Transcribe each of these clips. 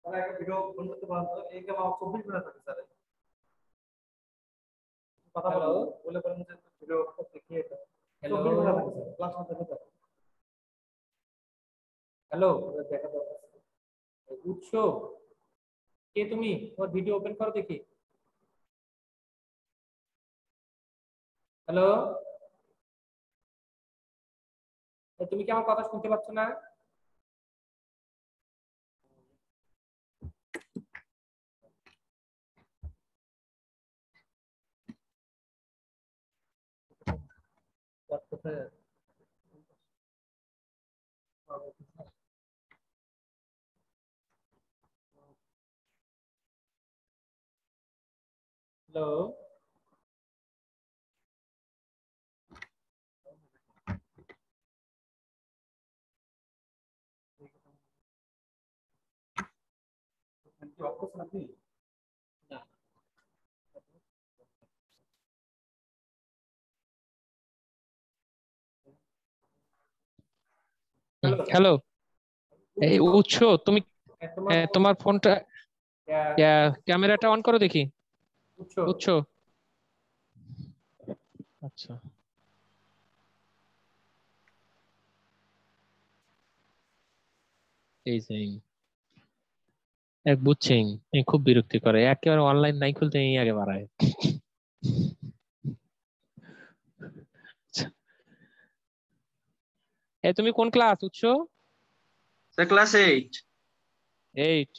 তাহলে একটা video phone করতে পারেন তো, এই কেমন 24 মিনিট থাকে স্যার, কথা বলো বলে বলেন যে ভিডিও দেখিয়ে এটা 24 মিনিট থাকে স্যার, ক্লাস না থাকে স্যার। হ্যালো, দেখা দরকার। উৎস কে তুমি? তোমার ভিডিও ওপেন করো দেখি। হ্যালো, তুমি কি আমার কথা শুনতে পাচ্ছ না? হ্যালো, আপনি? না। হ্যালো, এই উৎস উৎস তুমি তোমার ফোনটা ক্যামেরাটা অন করো দেখি। উৎস উৎস, আচ্ছা এই যে এক বুঝছেন, এই খুব বিরক্তি করে, একেবারে অনলাইন নাই খুলতে এই আগে বাড়ায়। এই তুমি কোন ক্লাস উৎস? Sir class 8। 8।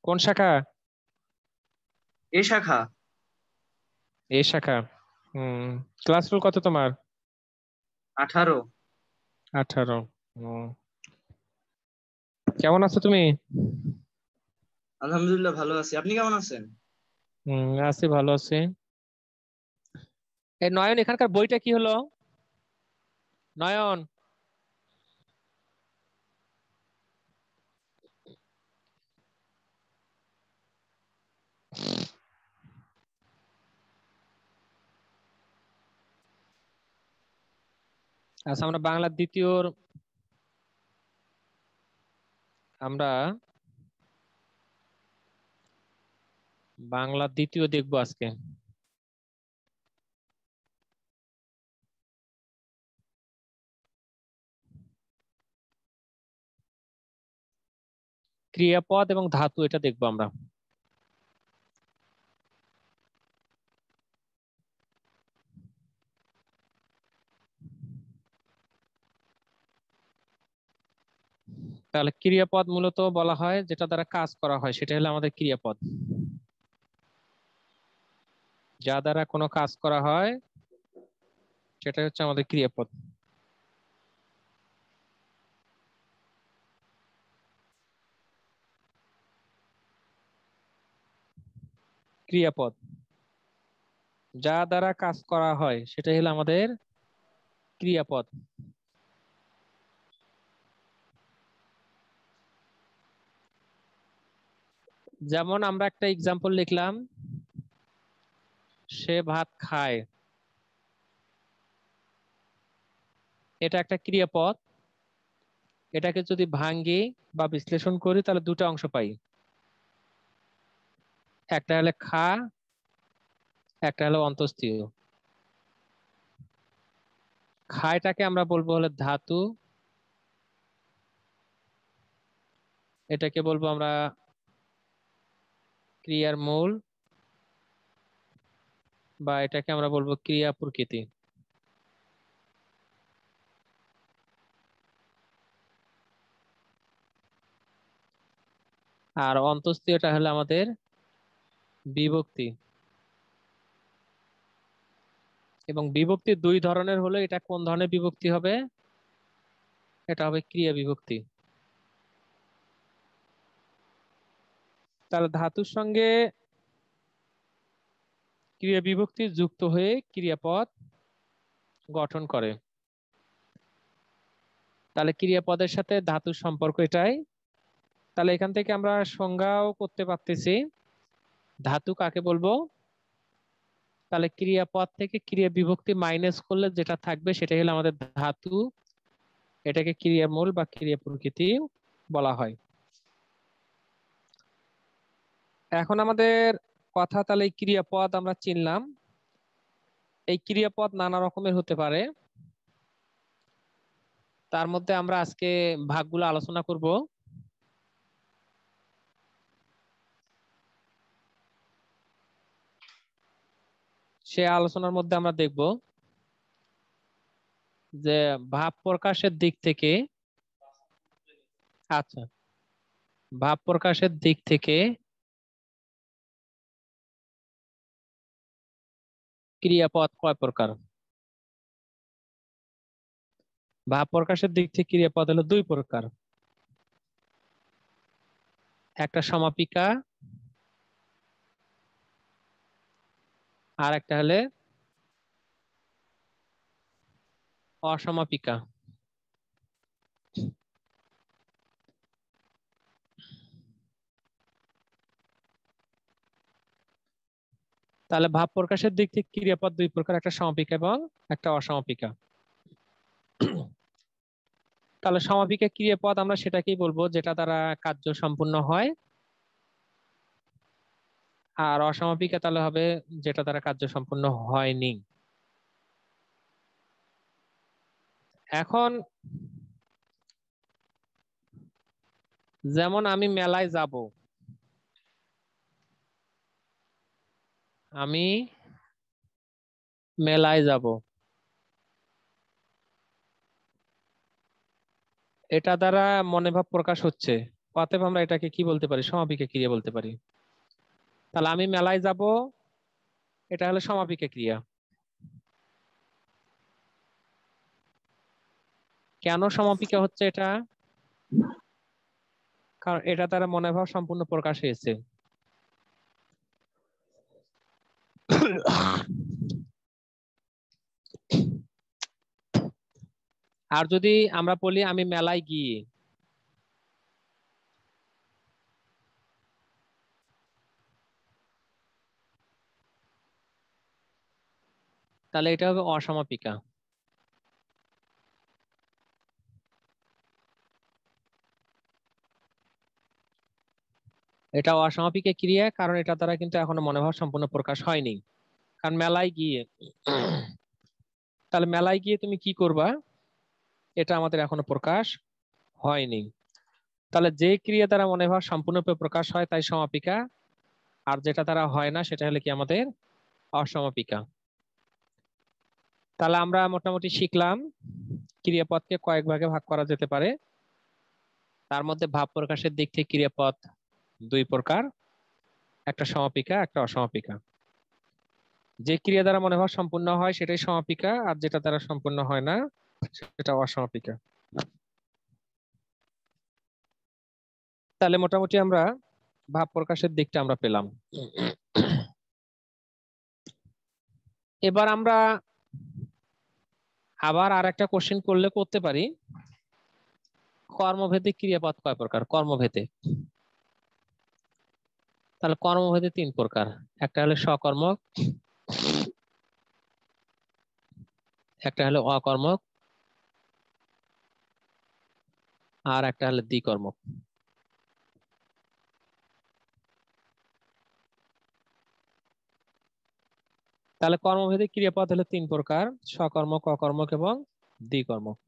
কোন শাখা? এ শাখা। এ শাখা। ক্লাস রোল কত তোমার? 18। 18। কেমন আছো তুমি? আলহামদুলিল্লাহ ভালো আছি, আপনি কেমন আছেন? আছি, ভালো আছি। এই নয়ন, এখানকার বইটা কি হলো? নয়ন, আচ্ছা আমরা বাংলা দ্বিতীয় দেখবো আজকে। ক্রিয়াপদ এবং ধাতু এটা দেখবো আমরা। তাহলে ক্রিয়াপদ মূলত বলা হয় যেটা দ্বারা কাজ করা হয়, সেটা হলো আমাদের ক্রিয়াপদ। যা দ্বারা কোনো কাজ করা হয় সেটা হচ্ছে আমাদের ক্রিয়াপদ। ক্রিয়াপদ যা দ্বারা কাজ করা হয় সেটা হলো আমাদের ক্রিয়াপদ। যেমন আমরা একটা এক্সাম্পল লিখলাম, সে ভাত খায়, এটা একটা ক্রিয়াপদ। এটাকে যদি ভাঙ্গি বা বিশ্লেষণ করি তাহলে দুটো অংশ পাই, একটা হলো খা, একটা হলো অন্তস্তীয়। খায়টাকে আমরা বলবো হলো ধাতু, এটাকে বলবো আমরা ক্রিয়ার মূল, বা এটাকে আমরা বলবো ক্রিয়া প্রকৃতি। আর অন্তস্তীয়টা হলো আমাদের বিভক্তি। এবং বিভক্তি দুই ধরনের হলো, এটা কোন ধরনের বিভক্তি হবে? এটা হবে ক্রিয়া বিভক্তি। তাহলে ধাতুর সঙ্গে ক্রিয়া বিভক্তি যুক্ত হয়ে ক্রিয়াপদ গঠন করে। তাহলে ক্রিয়াপদের সাথে ধাতুর সম্পর্ক এটাই। তাহলে এখান থেকে আমরা সংজ্ঞাও করতে পারতেছি, ধাতু কাকে বলবো? তাহলে ক্রিয়াপদ থেকে ক্রিয়া বিভক্তি মাইনাস করলে যেটা থাকবে সেটা হলো আমাদের ধাতু, এটাকে ক্রিয়ামূল বা ক্রিয়া প্রকৃতি বলা হয়। এখন আমাদের কথা, তাহলে এই ক্রিয়াপদ আমরা চিনলাম। এই ক্রিয়াপদ নানা রকমের হতে পারে, তার মধ্যে আমরা আজকে ভাগগুলো আলোচনা করব। সে আলোচনার মধ্যে আমরা দেখব যে ভাব প্রকাশের দিক থেকে, আচ্ছা, ভাব প্রকাশের দিক থেকে ক্রিয়াপদ কয় প্রকার। ভাব প্রকাশের দিক থেকে ক্রিয়াপদ হলো দুই প্রকার, একটা সমাপিকা আর একটা হলে অসমাপিকা। তাহলে ভাব প্রকাশের দিক থেকে ক্রিয়াপদ দুই প্রকার, একটা সমাপিকা এবং একটা অসমাপিকা। তাহলে সমাপিকা ক্রিয়াপদ আমরা সেটাকেই বলবো যেটা দ্বারা কার্য সম্পূর্ণ হয়, আর অসমাপিকা তাহলে হবে যেটা দ্বারা কার্য সম্পূর্ণ হয়নি। এখন যেমন আমি মেলায় যাব, আমি মেলায় যাব, এটা দ্বারা মনে ভাব প্রকাশ হচ্ছে, অতএব আমরা এটাকে কি বলতে পারি, সমাপিকা ক্রিয়া বলতে পারি। তাহলে আমি মেলায় যাব, এটা হলো সমাপিকা ক্রিয়া। কেন সমাপিকা হচ্ছে এটা? কারণ এটা দ্বারা মনে ভাব সম্পূর্ণ প্রকাশ হয়েছে। আর যদি আমরা বলি আমি মেলায় গিয়ে, তাহলে এটা হবে অসমাপিকা। এটা অসমাপিকা ক্রিয়া, কারণ এটা দ্বারা কিন্তু এখনো মনোভাব সম্পূর্ণ প্রকাশ হয়নি। কারণ মেলায় গিয়ে, তাহলে মেলায় গিয়ে তুমি কি করবা, এটা আমাদের এখনো প্রকাশ হয়নি। তাহলে যে ক্রিয়া দ্বারা মনোভাব সম্পূর্ণরূপে প্রকাশ হয় তাই সমাপিকা, আর যেটা দ্বারা হয় না সেটা হলে কি আমাদের অসমাপিকা। তাহলে আমরা মোটামুটি শিখলাম ক্রিয়াপদকে কয়েক ভাগে ভাগ করা যেতে পারে। তার মধ্যে ভাব প্রকাশের দিক থেকে ক্রিয়াপদ দুই প্রকার, একটা সমাপিকা একটা অসমাপিকা। যে ক্রিয়া দ্বারা মনোভাব সম্পূর্ণ হয় সেটাই সমাপিকা, আর যেটা দ্বারা সম্পূর্ণ হয় না সেটা অসমাপিকা। তাহলে মোটামুটি আমরা ভাব প্রকাশের দিকটা আমরা পেলাম। এবার আমরা আবার আর একটা কোশ্চেন করতে পারি, কর্মভেদে ক্রিয়াপদ কয় প্রকার। কর্মভেদে, তাহলে কর্মভেদে তিন প্রকার, একটা হলো সকর্মক, একটা হলো অকর্মক, আর একটা হলো দ্বিকর্মক। তাহলে কর্মভেদে ক্রিয়াপদ হলো তিন প্রকার, সকর্মক, অকর্মক এবং দ্বিকর্মক।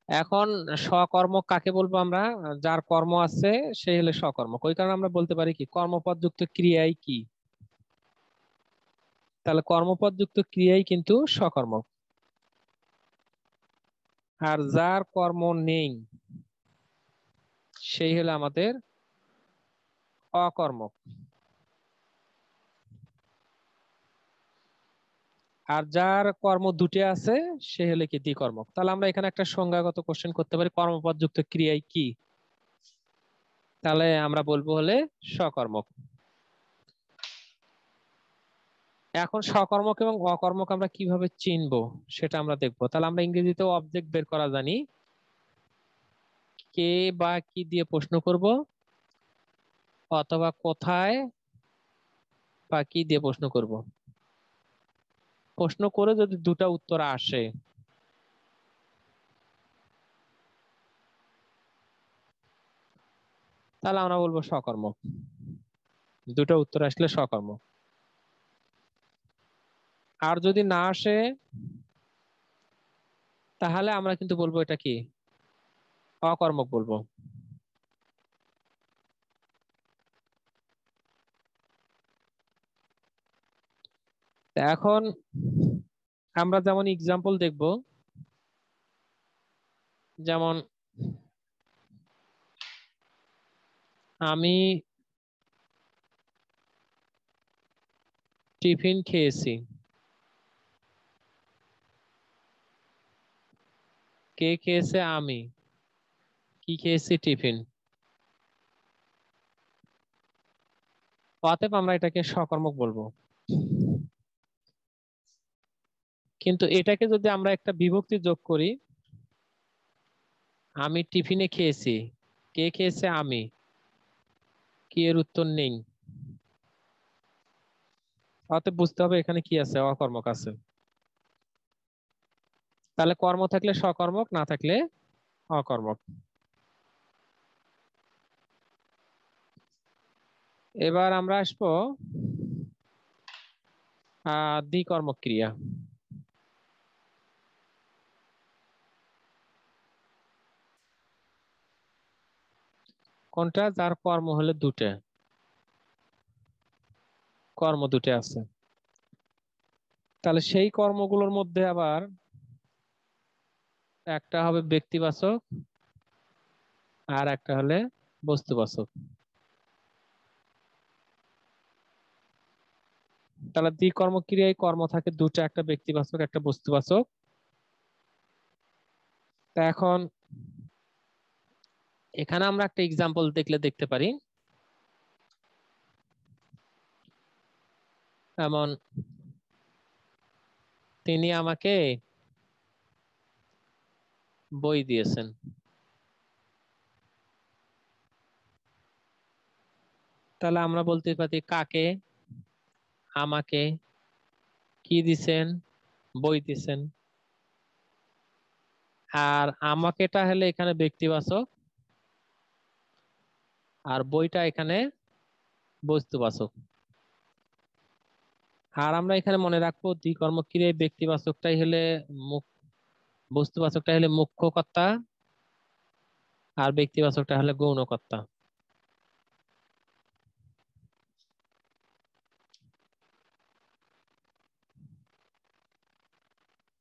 এখন সকর্মক কাকে বলবো আমরা? যার কর্ম আছে সেই হলো সকর্মক। ওই কারণে আমরা বলতে পারি কি কর্মপদ যুক্ত ক্রিয়াই কি, তাহলে কর্মপদ যুক্ত ক্রিয়াই কিন্তু সকর্মক। আর যার কর্ম নেই সেই হলো আমাদের অকর্মক। আর যার কর্ম দুটি আছে সে হলে কি দ্বিকর্মক। তাহলে আমরা এখানে একটা সংজ্ঞাগত কোশ্চেন করতে পারি, কর্মপদ যুক্ত ক্রিয়াই কি, তাহলে আমরা বলবো হলে সকর্মক। এখন সকর্মক এবং অকর্মক আমরা কিভাবে চিনবো সেটা আমরা দেখবো। তাহলে আমরা ইংরেজিতেও অবজেক্ট বের করা জানি, কে বা কি দিয়ে প্রশ্ন করব, অথবা কোথায় বা কি দিয়ে প্রশ্ন করব? প্রশ্ন করে যদি দুটা উত্তর আসে, তাহলে আমরা বলবো সকর্মক। দুটো উত্তর আসলে সকর্মক। আর যদি না আসে, তাহলে আমরা কিন্তু বলবো এটা কি, অকর্মক বলবো। এখন আমরা যেমন এক্সাম্পল দেখব, যেমন আমি টিফিন খেয়েছি। কে খেয়েছে? আমি। কি খেয়েছি? টিফিন। অতএব আমরা এটাকে সকর্মক বলবো। কিন্তু এটাকে যদি আমরা একটা বিভক্তি যোগ করি, আমি টিফিনে খেয়েছি, কে খেয়েছে? আমি। কি এর উত্তর নেই। অতএব বুঝতে হবে এখানে কি আছে, অকর্মক আছে। তাহলে কর্ম থাকলে সকর্মক, না থাকলে অকর্মক। এবার আমরা আসবো দ্বিকর্মক ক্রিয়া। কোনটা? যার কর্ম হলে দুটো, কর্ম দুটো আছে। তাহলে সেই কর্মগুলোর মধ্যে আবার একটা হবে ব্যক্তিবাচক, আর একটা হলে বস্তুবাচক। তাহলে দ্বিকর্মক ক্রিয়ায় কর্ম থাকে দুটো, একটা ব্যক্তিবাচক, একটা বস্তুবাচক। তা এখন এখানে আমরা একটা এক্সাম্পল দেখলে দেখতে পারি, যেমন তিনি আমাকে বই দিয়েছেন। তাহলে আমরা বলতে পারি কাকে? আমাকে। কি দিছেন? বই দিছেন। আর আমাকেটা হলে এখানে ব্যক্তিবাচক, আর বইটা এখানে বস্তুবাচক। আর আমরা এখানে মনে রাখবো দ্বিকর্মক ক্রিয়ায় ব্যক্তিবাচকটাই হলে বস্তুবাচকটা হলে মুখ্য কর্তা, আর ব্যক্তিবাচকটা হলে গৌণ কর্তা।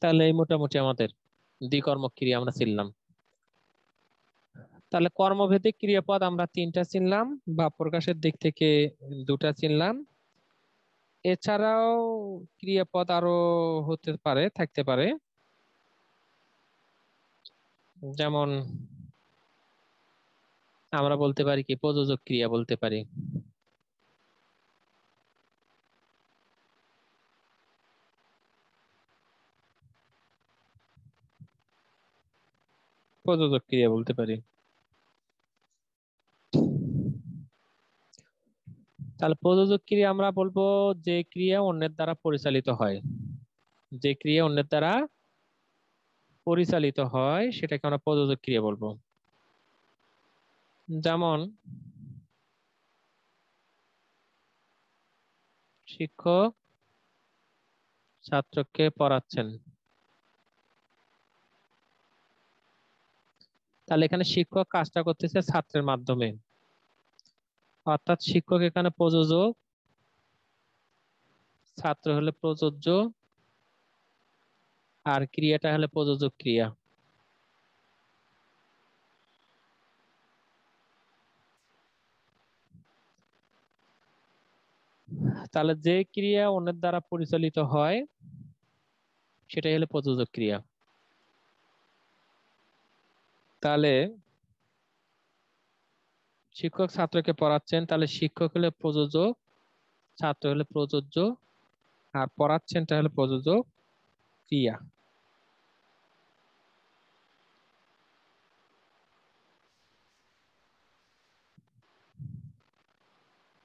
তাহলে এই মোটামুটি আমাদের দ্বিকর্মক ক্রিয়া আমরা চিনলাম। তাহলে কর্মভেদে ক্রিয়াপদ আমরা তিনটা চিনলাম, ভাব প্রকাশের দিক থেকে দুটা চিনলাম। এছাড়াও ক্রিয়াপদ আরো হতে পারে, থাকতে পারে। যেমন আমরা বলতে পারি কি, প্রযোজক ক্রিয়া বলতে পারি। প্রযোজক ক্রিয়া বলতে পারি। তাহলে প্রযোজক ক্রিয়া আমরা বলবো যে ক্রিয়া অন্যের দ্বারা পরিচালিত হয়। যে ক্রিয়া অন্যের দ্বারা পরিচালিত হয় সেটাকে আমরা প্রযোজক ক্রিয়া বলবো। যেমন শিক্ষক ছাত্রকে পড়াচ্ছেন। তাহলে এখানে শিক্ষক কাজটা করতেছে ছাত্রের মাধ্যমে, অর্থাৎ শিক্ষক এখানে প্রযোজক, ছাত্র হলে প্রযোজ্য, আর ক্রিয়াটা হলে প্রযোজক ক্রিয়া। তাহলে যে ক্রিয়া অন্যের দ্বারা পরিচালিত হয় সেটাই হলো প্রযোজক ক্রিয়া। তাহলে শিক্ষক ছাত্রকে পড়াচ্ছেন, তাহলে শিক্ষক হলে প্রযোজক, ছাত্র হলে প্রযোজ্য, আর পড়াচ্ছেনটা হলো প্রযোজক ক্রিয়া।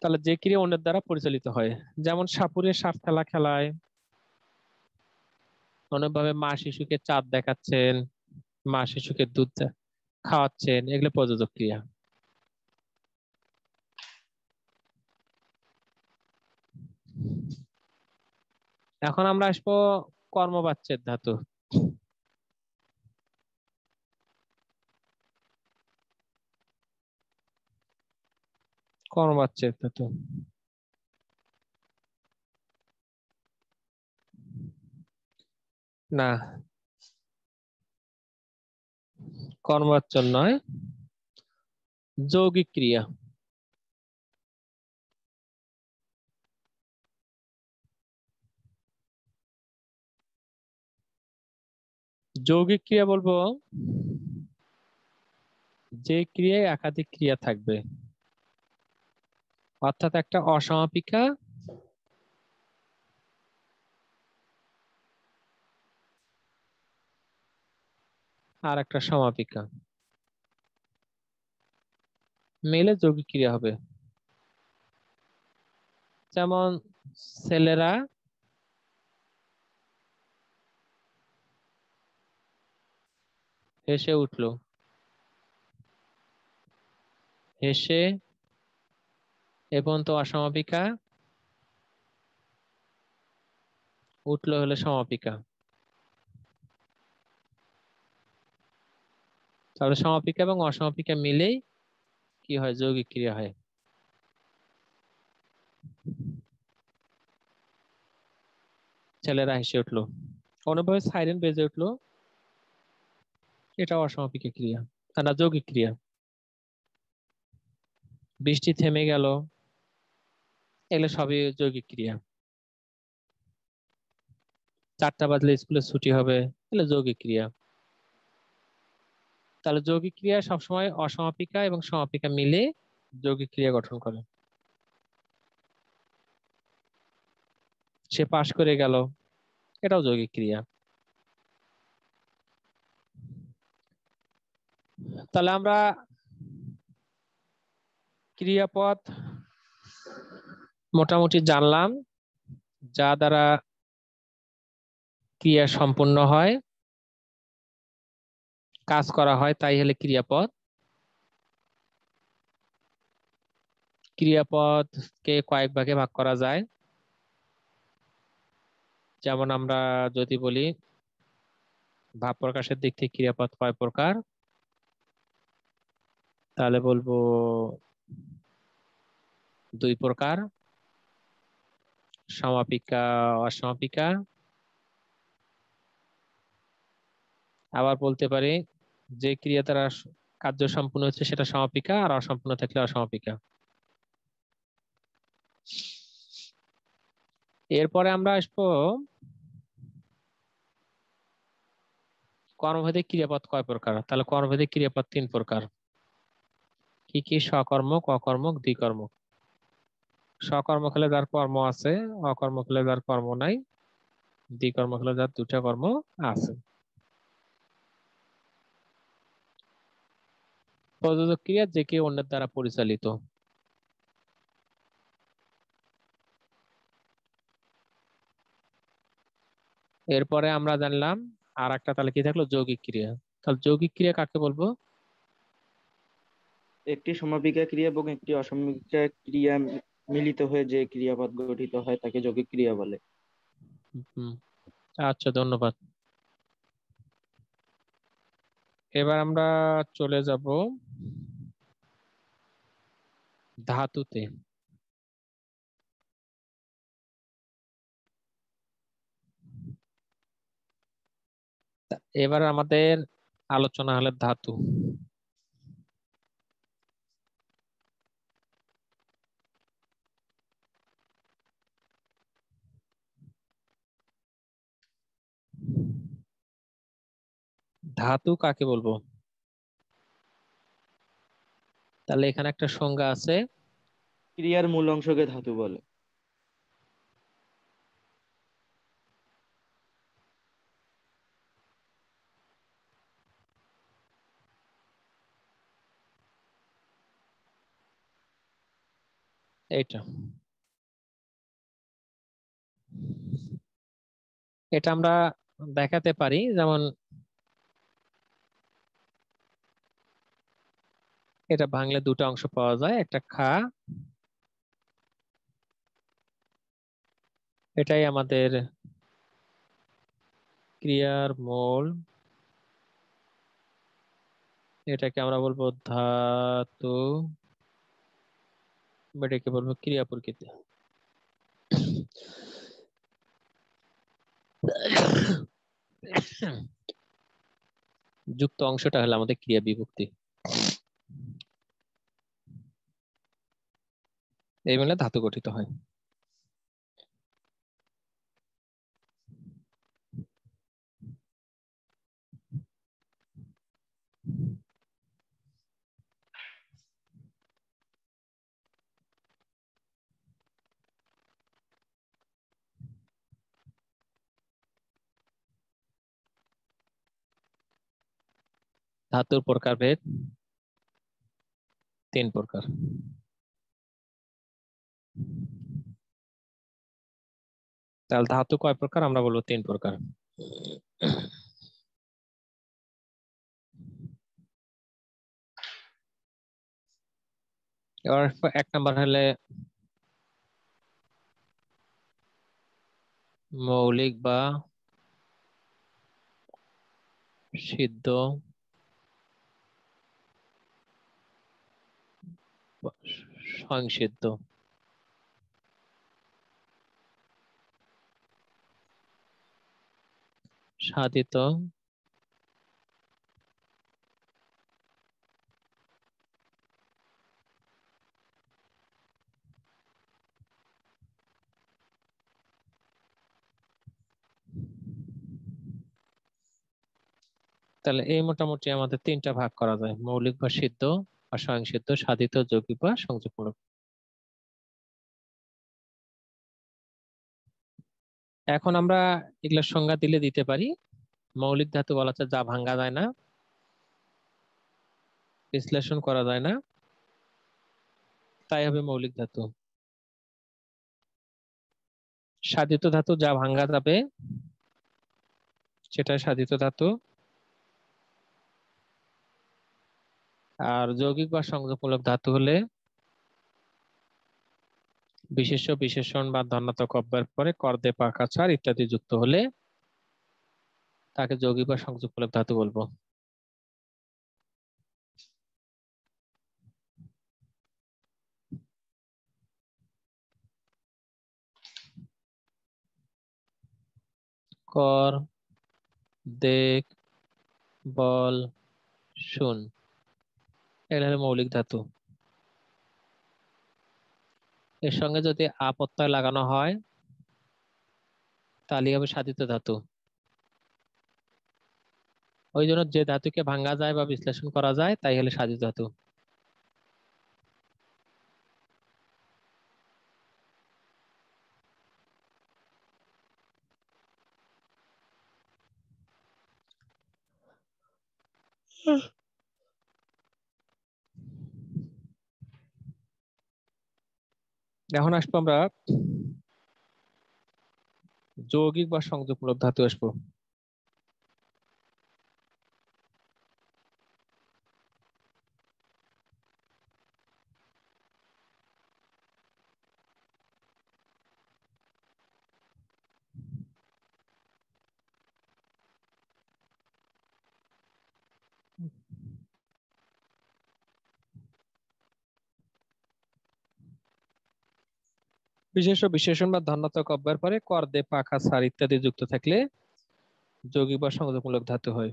তাহলে যে ক্রিয়া অন্যের দ্বারা পরিচালিত হয়, যেমন সাপুড়ে সাপ খেলা খেলায়, অন্যভাবে মা শিশুকে চাঁদ দেখাচ্ছেন, মা শিশুকে দুধ খাওয়াচ্ছেন, এগুলো প্রযোজক ক্রিয়া। এখন আমরা আসবো কর্মবাচ্যের ধাতু। কর্মবাচ্যের ধাতু না, কর্মবাচ্য নয়, যৌগিক ক্রিয়া। যৌগিক ক্রিয়া বলবো যে ক্রিয়ায় একাধিক ক্রিয়া থাকবে, অর্থাৎ একটা অসমাপিকা আর একটা সমাপিকা মিলে যৌগিক ক্রিয়া হবে। যেমন ছেলেরা হেসে উঠলো, হেসে এবং তো অসমাপিকা, উঠলো হলে সমাপিকা। তাহলে সমাপিকা এবং অসমাপিকা মিলেই কি হয়, যৌগিক ক্রিয়া হয়। ছেলেরা হেসে উঠলো, অনুভবে সাইরেন বেজে উঠলো, এটা অসমাপিকা ক্রিয়া, না যৌগিক ক্রিয়া। বৃষ্টি থেমে গেল, এগুলো সবই যৌগিক ক্রিয়া। 4টা বাজলে স্কুলে ছুটি হবে, এগুলো যৌগিক ক্রিয়া। তাহলে যৌগিক ক্রিয়া সবসময় অসমাপিকা এবং সমাপিকা মিলে যৌগিক ক্রিয়া গঠন করে। সে পাশ করে গেল, এটাও যৌগিক ক্রিয়া। তাহলে আমরা ক্রিয়াপদ মোটামুটি জানলাম, যা দ্বারা ক্রিয়া সম্পূর্ণ হয়, কাজ করা হয়, তাই হলে ক্রিয়াপদ। ক্রিয়াপদকে কয়েক ভাগে ভাগ করা যায়। যেমন আমরা যদি বলি ভাব প্রকাশের দিক থেকে ক্রিয়াপদ কয় প্রকার, তাহলে বলবো 2 প্রকার, সমাপিকা, অসমাপিকা। আবার বলতে পারি যে ক্রিয়া দ্বারা কার্য সম্পূর্ণ হচ্ছে সেটা সমাপিকা, আর অসম্পূর্ণ থাকলে অসমাপিকা। এরপরে আমরা আসবো কর্মভেদে ক্রিয়াপদ কয় প্রকার। তাহলে কর্মভেদে ক্রিয়াপদ 3 প্রকার। কি কি? সকর্মক, অকর্মক, দ্বিকর্মক। সকর্মক হলে যার কর্ম আছে, অকর্মক হলে যার কর্ম নাই, দ্বিকর্মক হলে যার 2টা কর্ম আছে। প্রযোজক ক্রিয়া যে কেউ অন্যের দ্বারা পরিচালিত। এরপরে আমরা জানলাম আর একটা, তাহলে কি থাকলো? যৌগিক ক্রিয়া। তাহলে যৌগিক ক্রিয়া কাকে বলবো? একটি সমাপিকা ক্রিয়া এবং একটি অসমাপিকা ক্রিয়া মিলিত হয়ে যে ক্রিয়াপদ গঠিত হয় তাকে যৌগিক ক্রিয়া বলে। হুম, আচ্ছা, ধন্যবাদ। এবার আমরা চলে যাব ধাতুতে। এবার আমাদের আলোচনা হলো ধাতু। ধাতু কাকে বলবো? তাহলে এখানে একটা সংজ্ঞা আছে, ক্রিয়ার মূল অংশকে ধাতু বলে। এইটা এটা আমরা দেখাতে পারি, যেমন এটা ভাঙলে দুটো অংশ পাওয়া যায়, একটা খা, এটাই আমাদের ক্রিয়ার মূল, এটাকে আমরা বলবো ধাতু, এটাকে বলবো ক্রিয়া প্রকৃতি। যুক্ত অংশটা হলো আমাদের ক্রিয়া বিভক্তি। এই মিলে ধাতু গঠিত হয়। ধাতুর প্রকারভেদ 3 প্রকার। তাহলে ধাতু কয় প্রকার? আমরা বলবো 3 প্রকার। এবার 1 নাম্বার হলে মৌলিক বা সিদ্ধ সংসিদ্ধ। সাধিত তাহলে এই মোটামুটি আমাদের 3টা ভাগ করা যায়, মৌলিক বা সিদ্ধ বা স্বয়ংসিদ্ধ, সাধিত, যৌগিক বা সংযোগমূলক। এখন আমরা এগুলোর সংজ্ঞা দিলে দিতে পারি। মৌলিক ধাতু বলা হচ্ছে যা ভাঙা যায় না, বিশ্লেষণ করা যায় না, তাই হবে মৌলিক ধাতু। সাধিত ধাতু যা ভাঙা যাবে সেটা সাধিত ধাতু। আর যৌগিক বা সংযোগমূলক ধাতু হলে বিশেষ্য, বিশেষণ বা ধনাত্মক অব্যয়ের পরে কর, দে, পাকা, ছাড় ইত্যাদি যুক্ত হলে তাকে যৌগিক বা সংযোগমূলক ধাতু বলবো। কর, দেখ, বল, শুন এগুলো হলো মৌলিক ধাতু। এর সঙ্গে যদি আ প্রত্যয় লাগানো হয় তাহলে হবে সাধিত ধাতু। ওই জন্য যে ধাতুকে ভাঙা যায় বা বিশ্লেষণ করা যায় তাই হলো সাধিত ধাতু। এখন আসবো আমরা যৌগিক বা সংযোগমূলক ধাতু আসবো। বিশেষ্য, বিশেষণ বা ধনাত্মক অব্যয়ের পরে কর, দে, পাখা, ছাড় ইত্যাদি যুক্ত থাকলে যৌগিক বা সংযোগমূলক ধাতু হয়।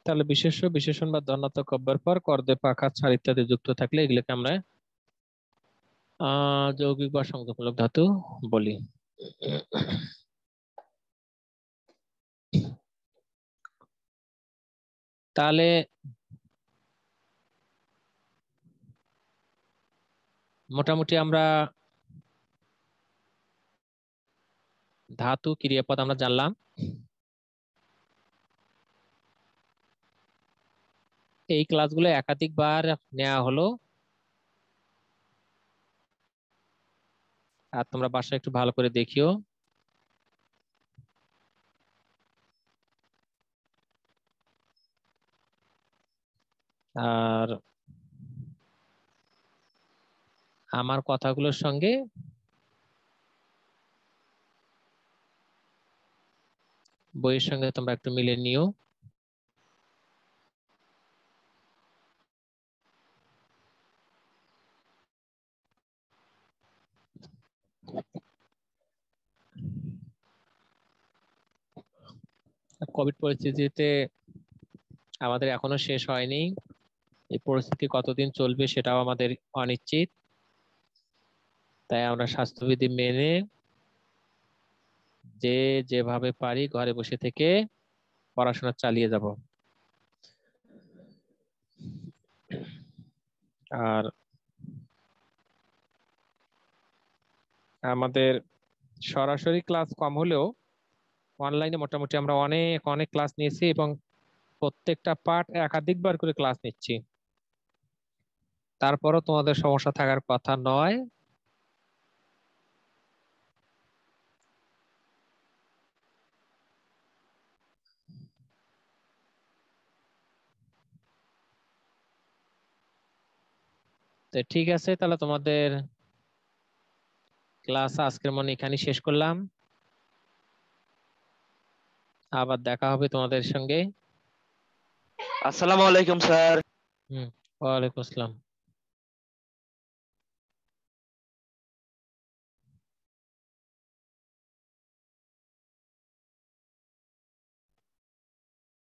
তাহলে বিশেষ্য, বিশেষণ বা ধনাত্মক অব্যয়ের পর কর্দে পাখা ছাড় ইত্যাদি যুক্ত থাকলে এগুলোকে আমরা যৌগিক বা সংযোগমূলক ধাতু বলি। তাহলে মোটামুটি আমরা ধাতু ক্রিয়াপদ আমরা জানলাম। এই ক্লাসগুলো একাধিকবার নেওয়া হলো, আর তোমরা বাসায় একটু ভালো করে দেখিও। আর আমার কথাগুলোর সঙ্গে বইয়ের সঙ্গে তোমরা একটু মিলে নিও। কোভিড পরিস্থিতিতে আমাদের এখনো শেষ হয়নি, এই পরিস্থিতি কতদিন চলবে সেটাও আমাদের অনিশ্চিত। তাই আমরা স্বাস্থ্যবিধি মেনে যে যেভাবে পারি ঘরে বসে থেকে পড়াশোনা চালিয়ে যাব। আর আমাদের সরাসরি ক্লাস কম হলেও অনলাইনে মোটামুটি আমরা অনেক অনেক ক্লাস নিয়েছি এবং প্রত্যেকটা পার্ট একাধিকবার করে ক্লাস নিচ্ছি। তারপরও তোমাদের সমস্যা থাকার কথা নয়। তো ঠিক আছে, তাহলে তোমাদের ক্লাস আজকের মনে এখানে শেষ করলাম। আবার দেখা হবে তোমাদের সঙ্গে। আসসালামু আলাইকুম স্যার। ওয়ালাইকুম আসসালাম।